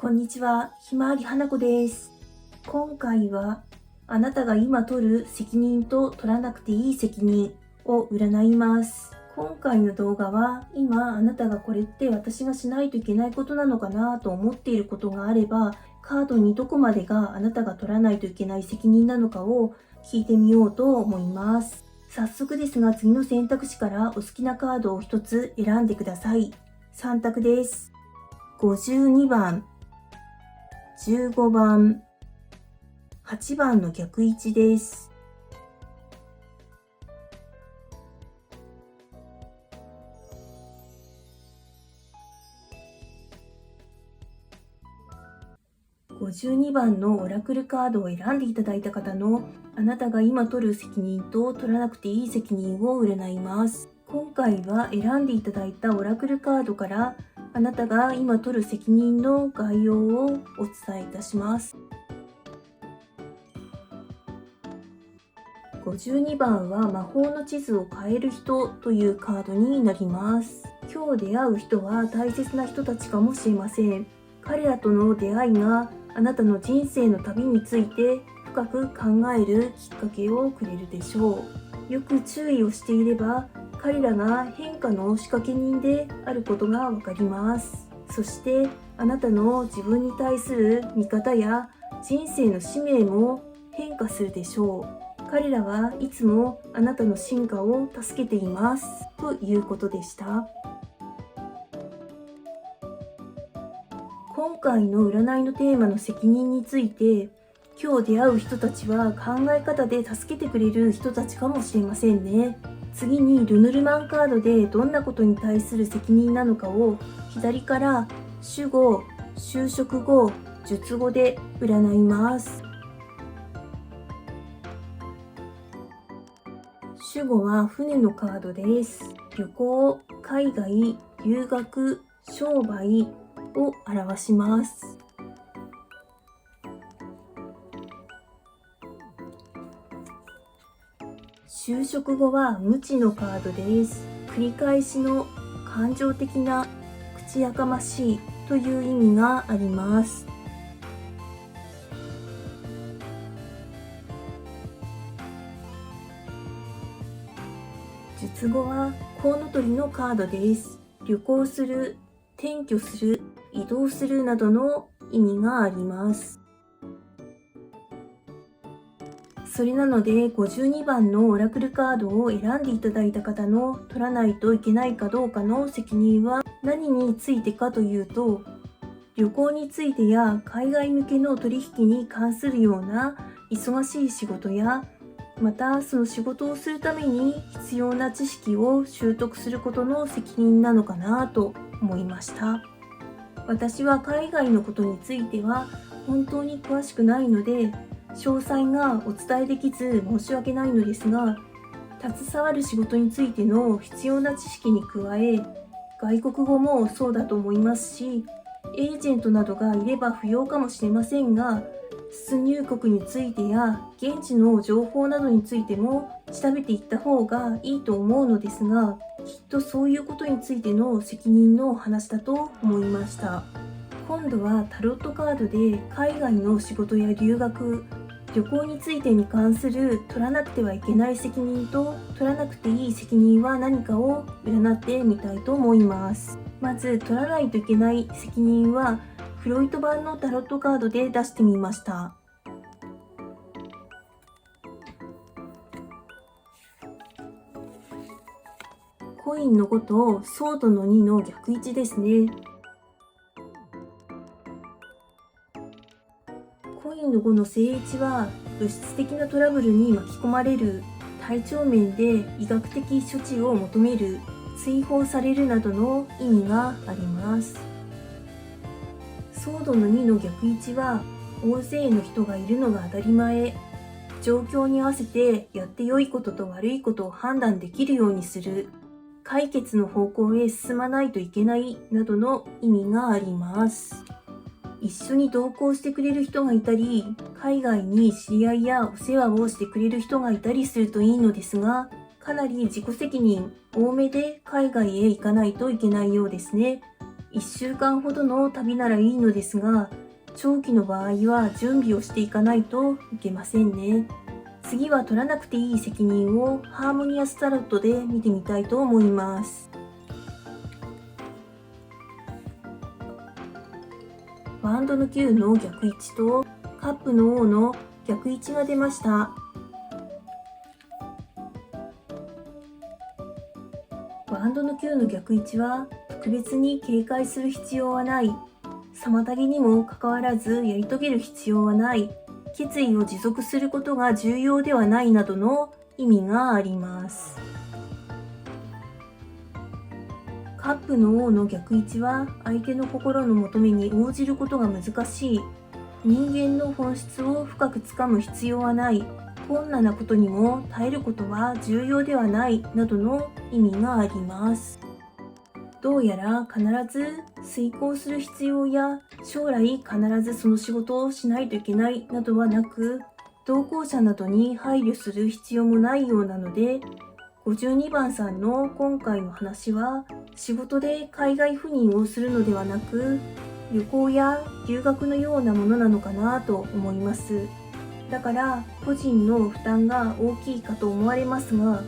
こんにちは、ひまわり花子です。今回は、あなたが今取る責任と取らなくていい責任を占います。今回の動画は、今あなたがこれって私がしないといけないことなのかなと思っていることがあれば、カードにどこまでがあなたが取らないといけない責任なのかを聞いてみようと思います。早速ですが、次の選択肢からお好きなカードを一つ選んでください。3択です。52番。15番、8番の逆位置です。52番のオラクルカードを選んでいただいた方のあなたが今取る責任と取らなくていい責任を占います。今回は選んでいただいたオラクルカードからあなたが今取る責任の概要をお伝えいたします。52番は魔法の地図を変える人というカードになります。今日出会う人は大切な人たちかもしれません。彼らとの出会いがあなたの人生の旅について深く考えるきっかけをくれるでしょう。よく注意をしていれば彼らが変化の仕掛け人であることがわかります。そしてあなたの自分に対する見方や人生の使命も変化するでしょう。彼らはいつもあなたの進化を助けていますということでした。今回の占いのテーマの責任について、今日出会う人たちは考え方で助けてくれる人たちかもしれませんね。次にルヌルマンカードでどんなことに対する責任なのかを左から主語、修飾語、述語で占います。主語は船のカードです。旅行、海外、留学、商売を表します。修飾語は無知のカードです。繰り返しの感情的な口やかましいという意味があります。述語はコウノトリのカードです。旅行する、転居する、移動するなどの意味があります。それなので52番のオラクルカードを選んでいただいた方の取らないといけないかどうかの責任は何についてかというと、旅行についてや海外向けの取引に関するような忙しい仕事や、またその仕事をするために必要な知識を習得することの責任なのかなと思いました。私は海外のことについては本当に詳しくないので詳細がお伝えできず申し訳ないのですが、携わる仕事についての必要な知識に加え、外国語もそうだと思いますし、エージェントなどがいれば不要かもしれませんが、出入国についてや現地の情報などについても調べていった方がいいと思うのですが、きっとそういうことについての責任の話だと思いました。今度はタロットカードで海外の仕事や留学、旅行についてに関する取らなくてはいけない責任と取らなくていい責任は何かを占ってみたいと思います。まず取らないといけない責任はフロイト版のタロットカードで出してみました。コインの5とソードの2の逆位置ですね。コインの5の正位置は物質的なトラブルに巻き込まれる、体調面で医学的処置を求める、追放されるなどの意味があります。ソードの2の逆位置は大勢の人がいるのが当たり前、状況に合わせてやって良いことと悪いことを判断できるようにする、解決の方向へ進まないといけないなどの意味があります。一緒に同行してくれる人がいたり、海外に知り合いやお世話をしてくれる人がいたりするといいのですが、かなり自己責任多めで海外へ行かないといけないようですね。1週間ほどの旅ならいいのですが、長期の場合は準備をしていかないといけませんね。次は取らなくていい責任をハーモニアスタロットで見てみたいと思います。ワンドの9の逆位置とカップの王の逆位置が出ました。ワンドの9の逆位置は特別に警戒する必要はない。妨げにもかかわらずやり遂げる必要はない。決意を持続することが重要ではないなどの意味があります。カップの王の逆位置は相手の心の求めに応じることが難しい。人間の本質を深くつかむ必要はない。困難なことにも耐えることは重要ではないなどの意味があります。どうやら必ず遂行する必要や将来必ずその仕事をしないといけないなどはなく、同行者などに配慮する必要もないようなので、52番さんの今回の話は仕事で海外赴任をするのではなく、旅行や留学のようなものなのかなと思います。だから個人の負担が大きいかと思われますが、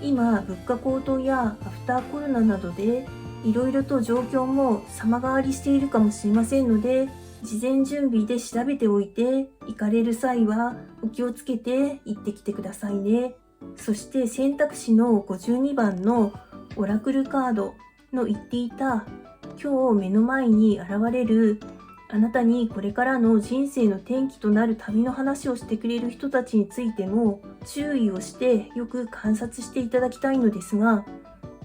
今物価高騰やアフターコロナなどでいろいろと状況も様変わりしているかもしれませんので、事前準備で調べておいて行かれる際はお気をつけて行ってきてくださいね。そして選択肢の52番のオラクルカードの言っていた今日目の前に現れるあなたにこれからの人生の転機となる旅の話をしてくれる人たちについても注意をしてよく観察していただきたいのですが、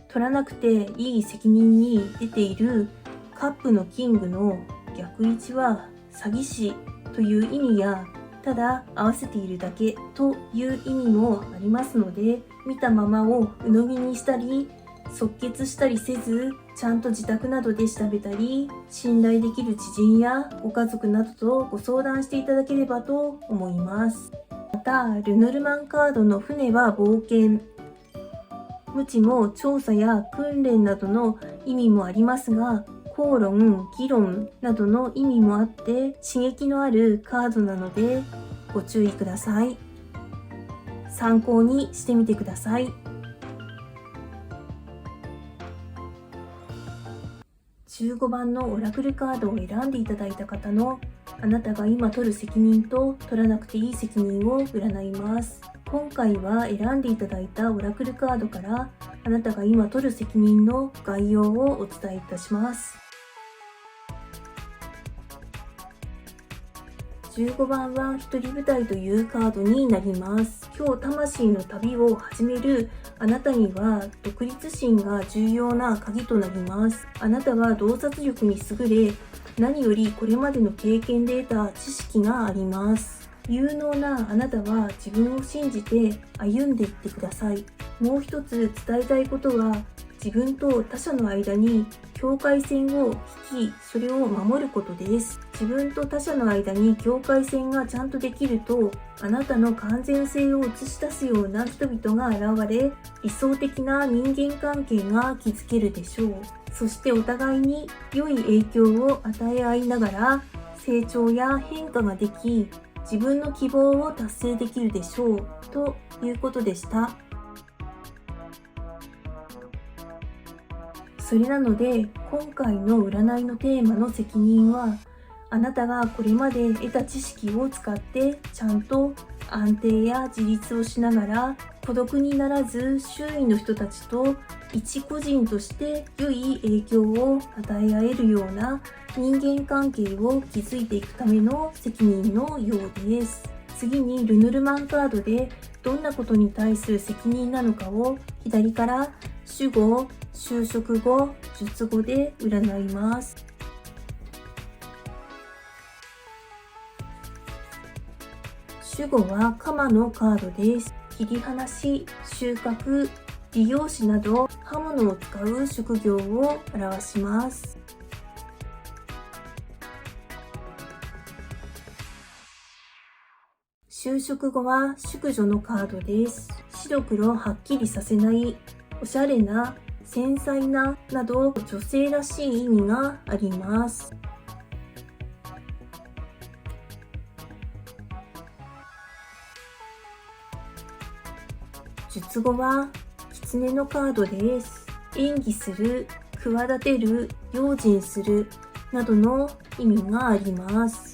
取らなくていい責任に出ているカップのキングの逆位置は詐欺師という意味やただ合わせているだけという意味もありますので、見たままを鵜呑みにしたり即決したりせず、ちゃんと自宅などで調べたり、信頼できる知人やご家族などとご相談していただければと思います。また、ルノルマンカードの船は冒険。無知も調査や訓練などの意味もありますが、口論、議論などの意味もあって刺激のあるカードなのでご注意ください。参考にしてみてください。15番のオラクルカードを選んでいただいた方のあなたが今取る責任と取らなくていい責任を占います。今回は選んでいただいたオラクルカードからあなたが今取る責任の概要をお伝えいたします。15番は一人舞台というカードになります。今日魂の旅を始めるあなたには独立心が重要な鍵となります。あなたは洞察力に優れ、何よりこれまでの経験で得た知識があります。有能なあなたは自分を信じて歩んでいってください。もう一つ伝えたいことは、自分と他者の間に境界線を引き、それを守ることです。自分と他者の間に境界線がちゃんとできると、あなたの完全性を映し出すような人々が現れ、理想的な人間関係が築けるでしょう。そしてお互いに良い影響を与え合いながら、成長や変化ができ、自分の希望を達成できるでしょう。ということでした。それなので、今回の占いのテーマの責任は、あなたがこれまで得た知識を使ってちゃんと安定や自立をしながら孤独にならず周囲の人たちと一個人として良い影響を与え合えるような人間関係を築いていくための責任のようです。次にルヌルマンカードでどんなことに対する責任なのかを左から主語、修飾語、述語で占います。主語は鎌のカードです。切り離し、収穫、理容師など刃物を使う職業を表します。修飾語は淑女のカードです。白黒はっきりさせない、おしゃれな繊細ななど女性らしい意味があります。術後は狐のカードです。演技する、企てる、用心するなどの意味があります。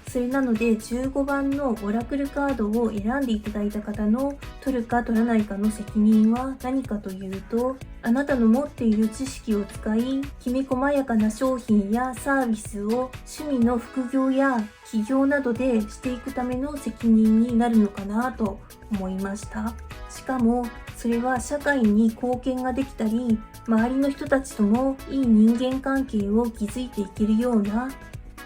それなので15番のオラクルカードを選んでいただいた方の取るか取らないかの責任は何かというと、あなたの持っている知識を使い、きめ細やかな商品やサービスを趣味の副業や起業などでしていくための責任になるのかなと思いました。しかもそれは社会に貢献ができたり、周りの人たちともいい人間関係を築いていけるような、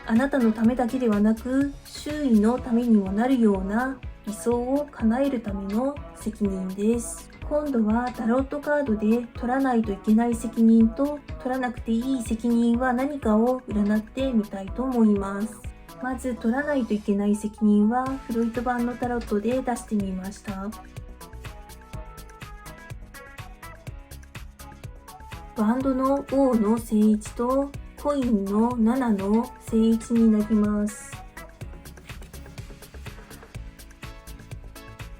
あなたのためだけではなく周囲のためにもなるような理想を叶えるための責任です。今度はタロットカードで取らないといけない責任と取らなくていい責任は何かを占ってみたいと思います。まず取らないといけない責任はフロイト版のタロットで出してみました。ワンドの王の正位置とコインの7の正位置になります。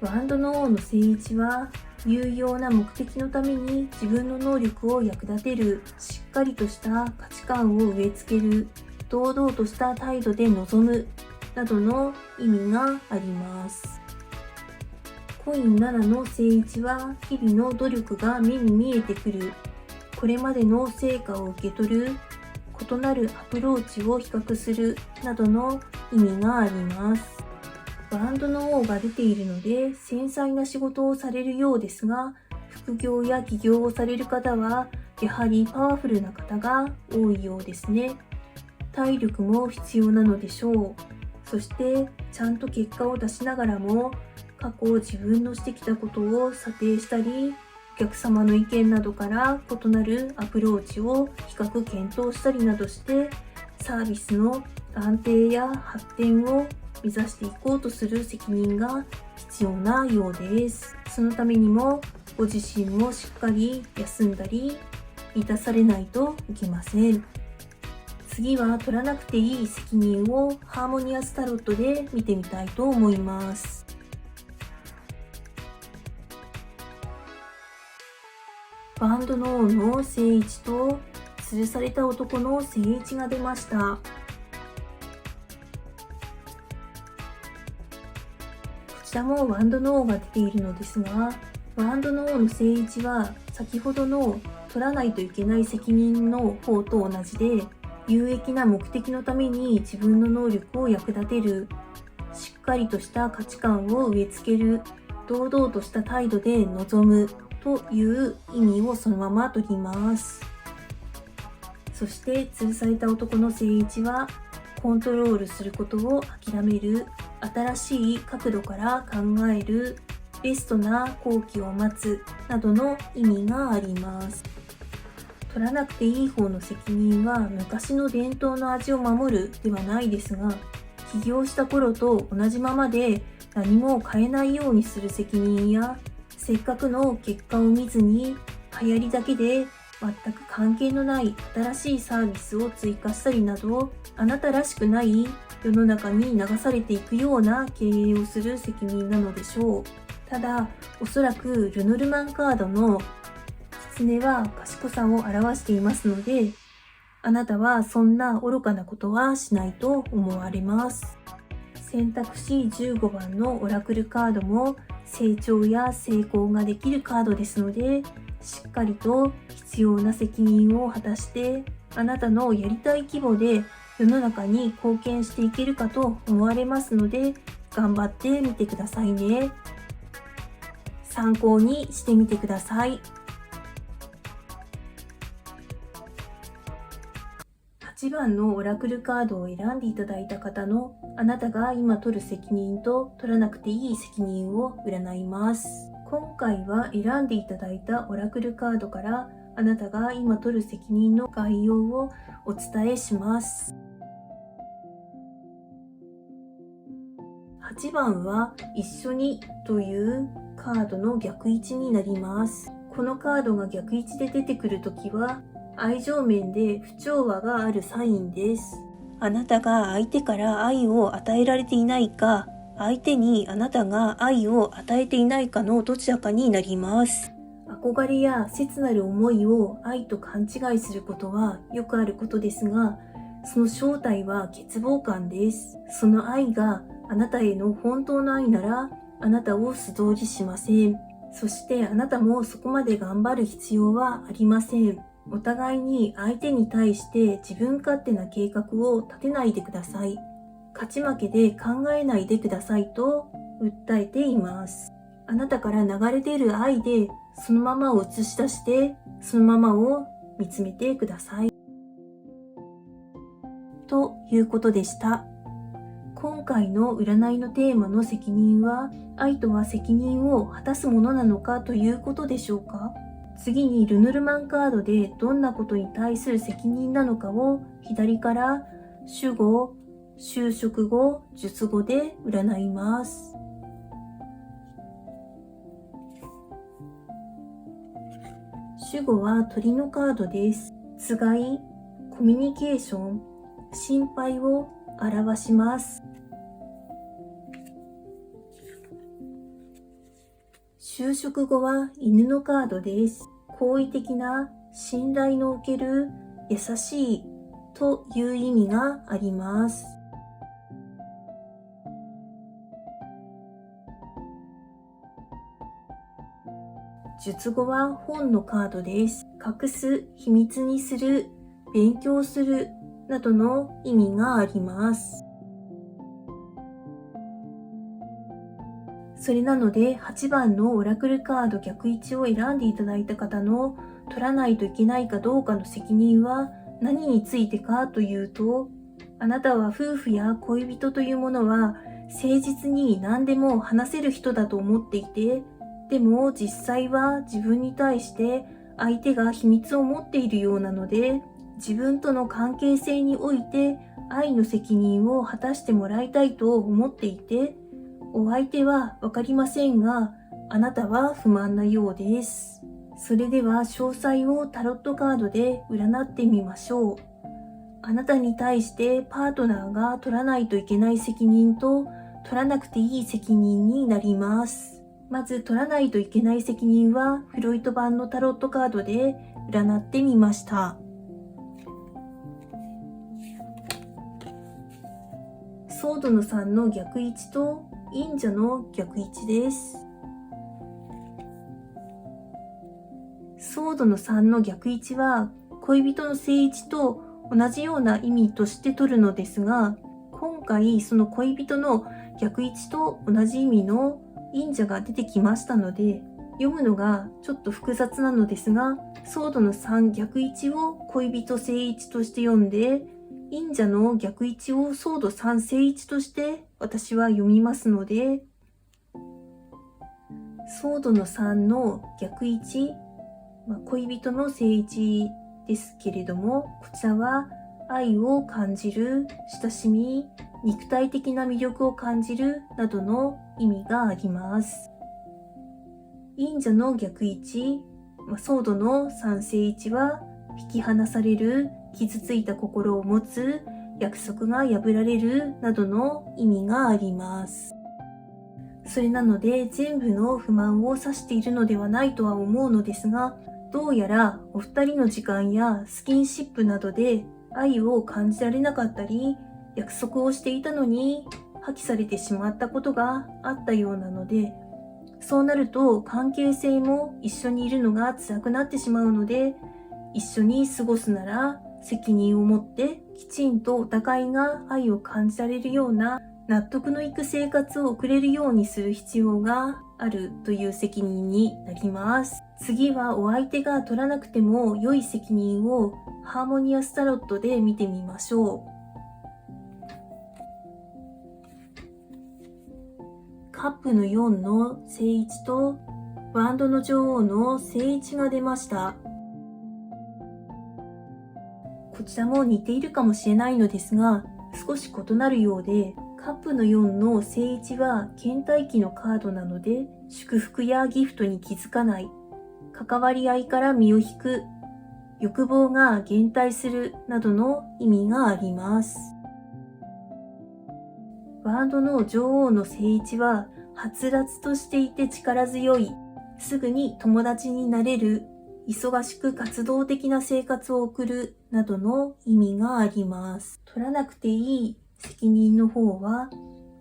ワンドの王の正位置は有用な目的のために自分の能力を役立てる、しっかりとした価値観を植え付ける、堂々とした態度で臨むなどの意味があります。コイン7の正位置は日々の努力が目に見えてくる、これまでの成果を受け取る、異なるアプローチを比較するなどの意味があります。ワンドの王が出ているので繊細な仕事をされるようですが、副業や起業をされる方はやはりパワフルな方が多いようですね。体力も必要なのでしょう。そしてちゃんと結果を出しながらも過去自分のしてきたことを査定したり、お客様の意見などから異なるアプローチを比較検討したりなどしてサービスの安定や発展を目指していこうとする責任が必要なようです。そのためにもご自身もしっかり休んだり満たされないといけません。次は取らなくていい責任をハーモニアスタロットで見てみたいと思います。バンドの王の正位置と吊るされた男の正位置が出ました。こちらもワンドの王が出ているのですが、ワンドの王の正位置は先ほどの取らないといけない責任の方と同じで、有益な目的のために自分の能力を役立てる、しっかりとした価値観を植え付ける、堂々とした態度で臨むという意味をそのまま取ります。そして吊るされた男の正位置はコントロールすることを諦める、新しい角度から考える、ベストな好機を待つなどの意味があります。取らなくていい方の責任は昔の伝統の味を守るではないですが、起業した頃と同じままで何も変えないようにする責任や、せっかくの結果を見ずに流行りだけで全く関係のない新しいサービスを追加したりなど、あなたらしくない世の中に流されていくような経営をする責任なのでしょう。ただ、おそらくルノルマンカードの狐は賢さを表していますので、あなたはそんな愚かなことはしないと思われます。選択肢15番のオラクルカードも成長や成功ができるカードですので、しっかりと必要な責任を果たして、あなたのやりたい規模で世の中に貢献していけるかと思われますので、頑張ってみてくださいね。参考にしてみてください。8番のオラクルカードを選んでいただいた方のあなたが今取る責任と取らなくていい責任を占います。今回は選んでいただいたオラクルカードからあなたが今取る責任の概要をお伝えします。8番は一緒にというカードの逆位置になります。このカードが逆位置で出てくるときは、愛情面で不調和があるサインです。あなたが相手から愛を与えられていないか、相手にあなたが愛を与えていないかのどちらかになります。憧れや切なる思いを愛と勘違いすることはよくあることですが、その正体は欠乏感です。その愛があなたへの本当の愛なら、あなたを素通りしません。そしてあなたもそこまで頑張る必要はありません。お互いに相手に対して自分勝手な計画を立てないでください。勝ち負けで考えないでくださいと訴えています。あなたから流れ出る愛でそのままを映し出して、そのままを見つめてください。ということでした。今回の占いのテーマの責任は、愛とは責任を果たすものなのかということでしょうか。次にルヌルマンカードでどんなことに対する責任なのかを左から主語、修飾語、述語で占います。主語は鳥のカードです。つがい、コミュニケーション、心配を表します。修飾語は犬のカードです。好意的な、信頼のおける、優しいという意味があります。述語は本のカードです。隠す、秘密にする、勉強するなどの意味があります。それなので8番のオラクルカード逆位置を選んでいただいた方の取らないといけないかどうかの責任は何についてかというと、あなたは夫婦や恋人というものは誠実に何でも話せる人だと思っていて、でも実際は自分に対して相手が秘密を持っているようなので、自分との関係性において愛の責任を果たしてもらいたいと思っていて、お相手はわかりませんが、あなたは不満なようです。それでは詳細をタロットカードで占ってみましょう。あなたに対してパートナーが取らないといけない責任と取らなくていい責任になります。まず取らないといけない責任はフロイト版のタロットカードで占ってみました。ソードの3の逆位置と忍者の逆位置です。ソードの3の逆位置は恋人の正位置と同じような意味として取るのですが、今回その恋人の逆位置と同じ意味の忍者が出てきましたので、読むのがちょっと複雑なのですが、ソードの3逆位置を恋人正位置として読んで、忍者の逆位置をソード3正位置として私は読みますので、ソードの3の逆位置、恋人の正位置ですけれども、こちらは愛を感じる、親しみ、肉体的な魅力を感じるなどの意味があります。忍者の逆位置、ソードの3正位置は引き離される、傷ついた心を持つ、約束が破られるなどの意味があります。それなので全部の不満を指しているのではないとは思うのですが、どうやらお二人の時間やスキンシップなどで愛を感じられなかったり、約束をしていたのに破棄されてしまったことがあったようなので、そうなると関係性も一緒にいるのが辛くなってしまうので、一緒に過ごすなら責任を持ってきちんとお互いが愛を感じられるような納得のいく生活を送れるようにする必要があるという責任になります。次はお相手が取らなくても良い責任をハーモニアスタロットで見てみましょう。カップの4の正位置とワンドの女王の正位置が出ました。こちらも似ているかもしれないのですが、少し異なるようで、カップの4の正位置は倦怠期のカードなので、祝福やギフトに気づかない、関わり合いから身を引く、欲望が減退するなどの意味があります。ワードの女王の正位置は、はつらつとしていて力強い、すぐに友達になれる、忙しく活動的な生活を送るなどの意味があります。取らなくていい責任の方は、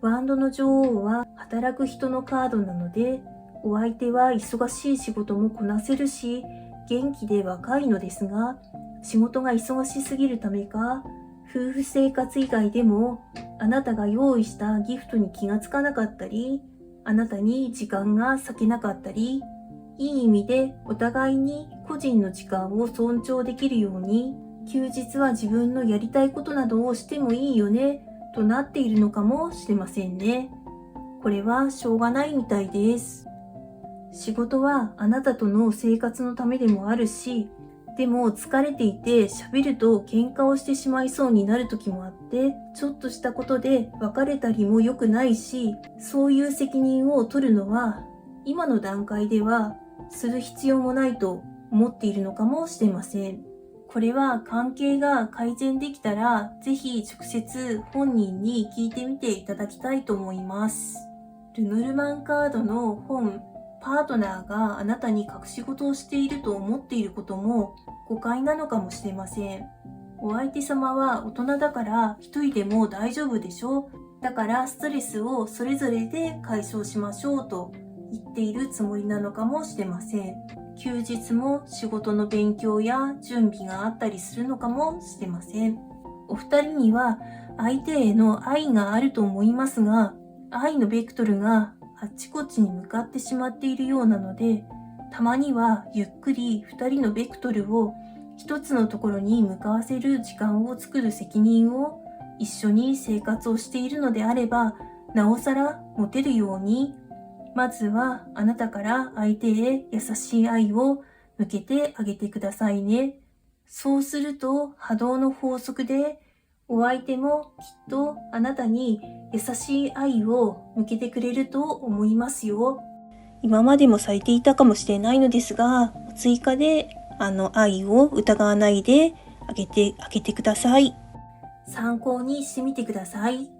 ワードの女王は働く人のカードなので、お相手は忙しい仕事もこなせるし、元気で若いのですが、仕事が忙しすぎるためか、夫婦生活以外でも、あなたが用意したギフトに気がつかなかったり、あなたに時間が割けなかったり、いい意味でお互いに個人の時間を尊重できるように、休日は自分のやりたいことなどをしてもいいよね、となっているのかもしれませんね。これはしょうがないみたいです。仕事はあなたとの生活のためでもあるし、でも疲れていて喋ると喧嘩をしてしまいそうになる時もあって、ちょっとしたことで別れたりも良くないし、そういう責任を取るのは今の段階ではする必要もないと思っているのかもしれません。これは関係が改善できたら、ぜひ直接本人に聞いてみていただきたいと思います。ルノルマンカードの本、パートナーがあなたに隠し事をしていると思っていることも誤解なのかもしれません。お相手様は大人だから一人でも大丈夫でしょ。だからストレスをそれぞれで解消しましょうと言っているつもりなのかもしれません。休日も仕事の勉強や準備があったりするのかもしれません。お二人には相手への愛があると思いますが、愛のベクトルがあっちこっちに向かってしまっているようなので、たまにはゆっくり二人のベクトルを一つのところに向かわせる時間を作る責任を、一緒に生活をしているのであれば、なおさら持てるように、まずはあなたから相手へ優しい愛を向けてあげてくださいね。そうすると波動の法則で、お相手もきっとあなたに優しい愛を向けてくれると思いますよ。今までもされていたかもしれないのですが、追加で愛を疑わないであげてください。参考にしてみてください。